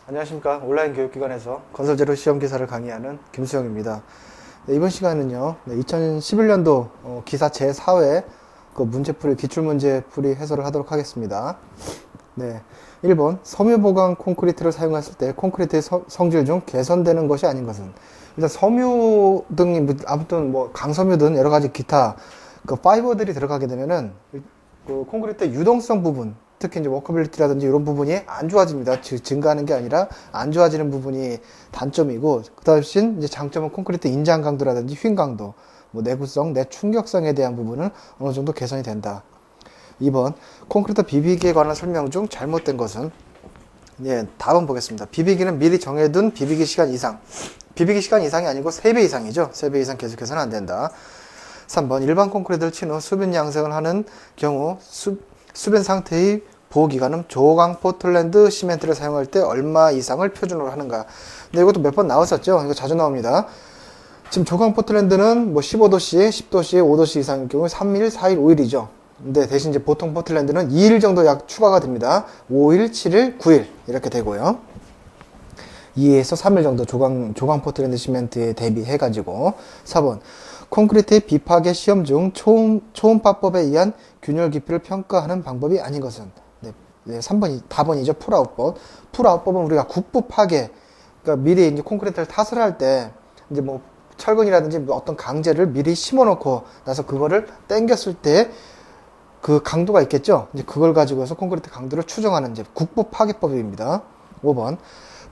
안녕하십니까. 온라인 교육기관에서 건설재료 시험기사를 강의하는 김수영입니다. 네, 이번 시간은요, 2011년도 기사 제4회 그 문제풀이, 기출문제풀이 해설을 하도록 하겠습니다. 네, 1번, 섬유보강 콘크리트를 사용했을 때 콘크리트의 성질 중 개선되는 것이 아닌 것은, 일단 섬유 등이 아무튼 뭐 강섬유든 여러 가지 기타 그 파이버들이 들어가게 되면은 그 콘크리트의 유동성 부분, 특히 이제 워커빌리티라든지 이런 부분이 안 좋아집니다. 증가하는 게 아니라 안 좋아지는 부분이 단점이고, 그 대신 이제 장점은 콘크리트 인장 강도라든지 휜 강도, 뭐 내구성, 내충격성에 대한 부분은 어느 정도 개선이 된다. 2번, 콘크리트 비비기에 관한 설명 중 잘못된 것은, 예, 답은 보겠습니다. 비비기는 미리 정해둔 비비기 시간 이상. 비비기 시간 이상이 아니고 3배 이상이죠. 3배 이상 계속해서는 안 된다. 3번, 일반 콘크리트를 친 후 수변 양생을 하는 경우 수변 상태의 보호기간은 조강 포틀랜드 시멘트를 사용할 때 얼마 이상을 표준으로 하는가. 근데 이것도 몇 번 나왔었죠. 이거 자주 나옵니다. 지금 조강 포틀랜드는 뭐 15도씨, 10도씨, 5도씨 이상일 경우에 3일, 4일, 5일이죠. 근데 대신 이제 보통 포틀랜드는 2일 정도 약 추가가 됩니다. 5일, 7일, 9일 이렇게 되고요. 2에서 3일 정도 조강 포틀랜드 시멘트에 대비해가지고. 4번, 콘크리트의 비파괴 시험 중 초음파법에 의한 균열 깊이를 평가하는 방법이 아닌 것은. 네, 3번이 답번이죠. 풀아웃법. 풀아웃법은 우리가 국부 파괴, 그러니까 미리 이제 콘크리트를 타설 할 때 이제 뭐 철근이라든지 뭐 어떤 강제를 미리 심어놓고 나서 그거를 당겼을 때 그 강도가 있겠죠. 이제 그걸 가지고 해서 콘크리트 강도를 추정하는 이제 국부 파괴법입니다. 5번,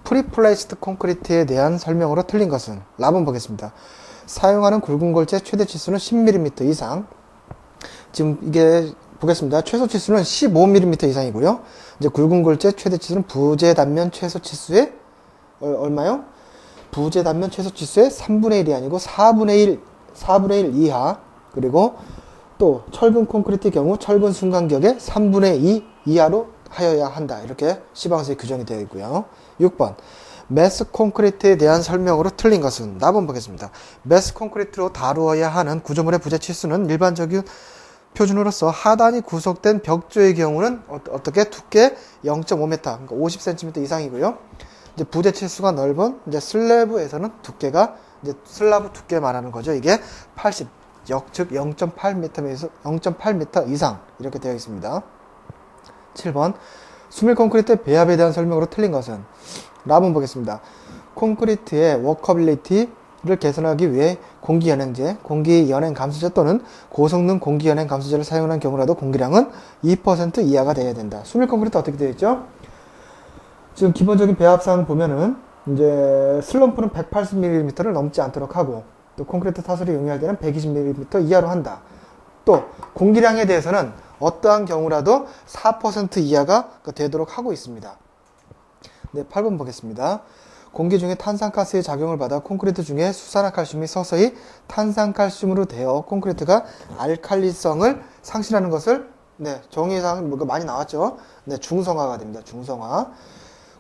프리플레이스드 콘크리트에 대한 설명으로 틀린 것은. 랍은 보겠습니다. 사용하는 굵은 골재 최대 치수는 10mm 이상. 지금 이게 보겠습니다. 최소 치수는 15mm 이상이고요. 이제 굵은 골재 최대 치수는 부재 단면 최소 치수의 얼마요? 부재 단면 최소 치수의 3분의 1이 아니고 4분의 1 이하. 그리고 또 철근 콘크리트의 경우 철근 순간격의 3분의 2 이하로 하여야 한다. 이렇게 시방서에 규정이 되어 있고요. 6번. 매스 콘크리트에 대한 설명으로 틀린 것은. 답은 보겠습니다. 매스 콘크리트로 다루어야 하는 구조물의 부재 치수는 일반적인 표준으로서 하단이 구속된 벽조의 경우는 어떻게 두께 0.5m, 그러니까 50cm 이상이고요. 이제 부재 치수가 넓은 이제 슬래브에서는 두께가 이제 슬라브 두께 말하는 거죠. 이게 80, 즉 0.8m 이상 이렇게 되어 있습니다. 7번, 수밀 콘크리트 배합에 대한 설명으로 틀린 것은. 랍은 보겠습니다. 콘크리트의 워커빌리티를 개선하기 위해 공기연행제, 공기연행감소제 또는 고성능 공기연행감소제를 사용한 경우라도 공기량은 2% 이하가 되어야 된다. 수밀 콘크리트 어떻게 되어 있죠? 지금 기본적인 배합사항 보면은 이제 슬럼프는 180mm를 넘지 않도록 하고, 또 콘크리트 타설이 용이할 때는 120mm 이하로 한다. 또 공기량에 대해서는 어떠한 경우라도 4% 이하가 되도록 하고 있습니다. 네, 8번 보겠습니다. 공기 중에 탄산가스의 작용을 받아 콘크리트 중에 수산화칼슘이 서서히 탄산칼슘으로 되어 콘크리트가 알칼리성을 상실하는 것을, 네, 정의상 뭐 많이 나왔죠. 네, 중성화가 됩니다. 중성화.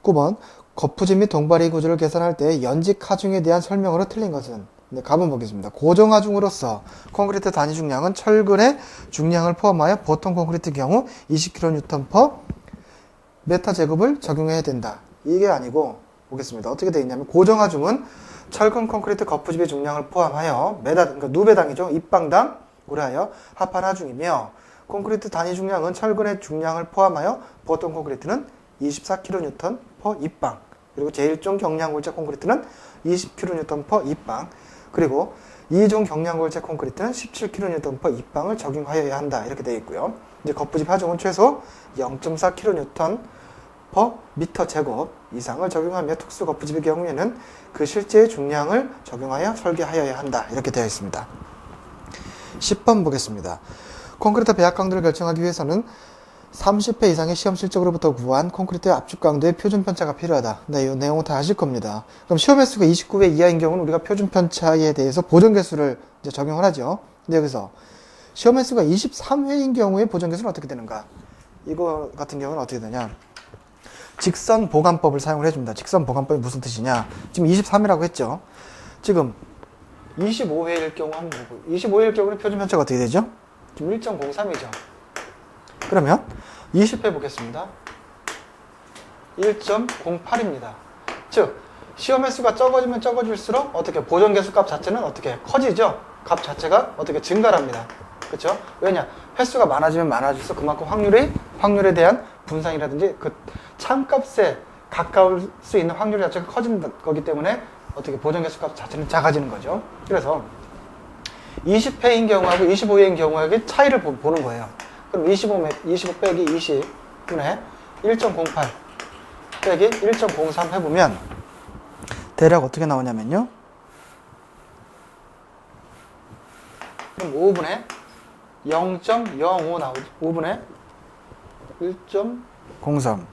9번, 거푸집 및 동바리 구조를 개선할 때 연직 하중에 대한 설명으로 틀린 것은. 네, 가본 보겠습니다. 고정 하중으로서 콘크리트 단위 중량은 철근의 중량을 포함하여 보통 콘크리트 경우 20kN/m 제곱을 적용해야 된다. 이게 아니고 보겠습니다. 어떻게 되어 있냐면, 고정 하중은 철근 콘크리트 거푸집의 중량을 포함하여 그러니까 누배당이죠. 입방당 우려하여 합한 하중이며, 콘크리트 단위 중량은 철근의 중량을 포함하여 보통 콘크리트는 24kN/m 입방, 그리고 제1종 경량골재 콘크리트는 20kN/m 입방, 그리고 2종 경량골재 콘크리트는 17kN/m 입방을 적용하여야 한다. 이렇게 되어 있고요. 이제 거푸집 하중은 최소 0.4kN/m 제곱 이상을 적용하며 특수 거푸집의 경우에는 그 실제의 중량을 적용하여 설계하여야 한다. 이렇게 되어 있습니다. 10번 보겠습니다. 콘크리트 배합 강도를 결정하기 위해서는 30회 이상의 시험 실적으로부터 구한 콘크리트의 압축 강도의 표준 편차가 필요하다. 네, 이 내용은 다 아실 겁니다. 그럼 시험 횟수가 29회 이하인 경우는 우리가 표준 편차에 대해서 보정 개수를 이제 적용을 하죠. 근데 여기서 시험 횟수가 23회인 경우에 보정 개수는 어떻게 되는가? 이거 같은 경우는 어떻게 되냐? 직선 보관법을 사용을 해줍니다. 직선 보관법이 무슨 뜻이냐? 지금 23회라고 했죠. 지금 25회일 경우 한번 보고, 25회일 경우는 표준 편차가 어떻게 되죠? 지금 1.03이죠. 그러면 20회 보겠습니다. 1.08입니다. 즉 시험 횟수가 적어지면 적어질수록 어떻게 보정 개수 값 자체는 어떻게 커지죠? 값 자체가 어떻게 증가합니다. 그렇죠? 왜냐? 횟수가 많아지면 많아질수록 그만큼 확률에 대한 분산이라든지 그 참값에 가까울 수 있는 확률 자체가 커지는 거기 때문에 어떻게 보정 개수 값 자체는 작아지는 거죠. 그래서 20회인 경우하고 25회인 경우의 차이를 보는 거예요. 그럼 25 빼기 20분의 1.08 빼기 1.03 해보면 대략 어떻게 나오냐면요. 그럼 5분의 0.05 나오죠. 5분의 1.03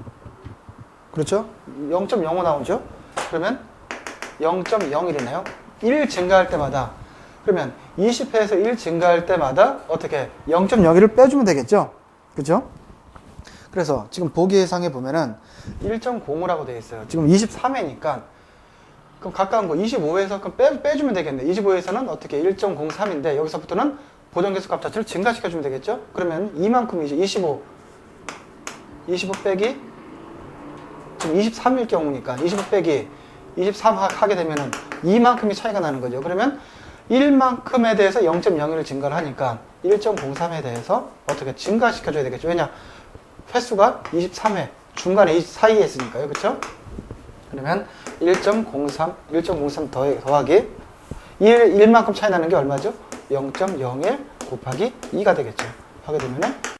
그렇죠? 0.05 나오죠? 그러면 0.01이네요. 1 증가할 때마다 그러면 20회에서 1 증가할 때마다 어떻게 0.01을 빼주면 되겠죠? 그죠? 그래서 지금 보기상에 보면은 1.05라고 되어 있어요. 지금 23회니까 그럼 가까운 거 25회에서 그럼 빼주면 되겠네. 25회에서는 어떻게 1.03인데 여기서부터는 보정개수 값 자체를 증가시켜주면 되겠죠? 그러면 이만큼이죠. 25 빼기 지금 23일 경우니까 25 빼기 23 하게 되면은 이만큼이 차이가 나는 거죠. 그러면 1만큼에 대해서 0.01을 증가를 하니까 1.03에 대해서 어떻게 증가시켜줘야 되겠죠. 왜냐? 횟수가 23회 중간에 이 사이에 있으니까요. 그렇죠? 그러면 1.03 더하기 1만큼 차이 나는 게 얼마죠? 0.01 곱하기 2가 되겠죠. 하게 되면은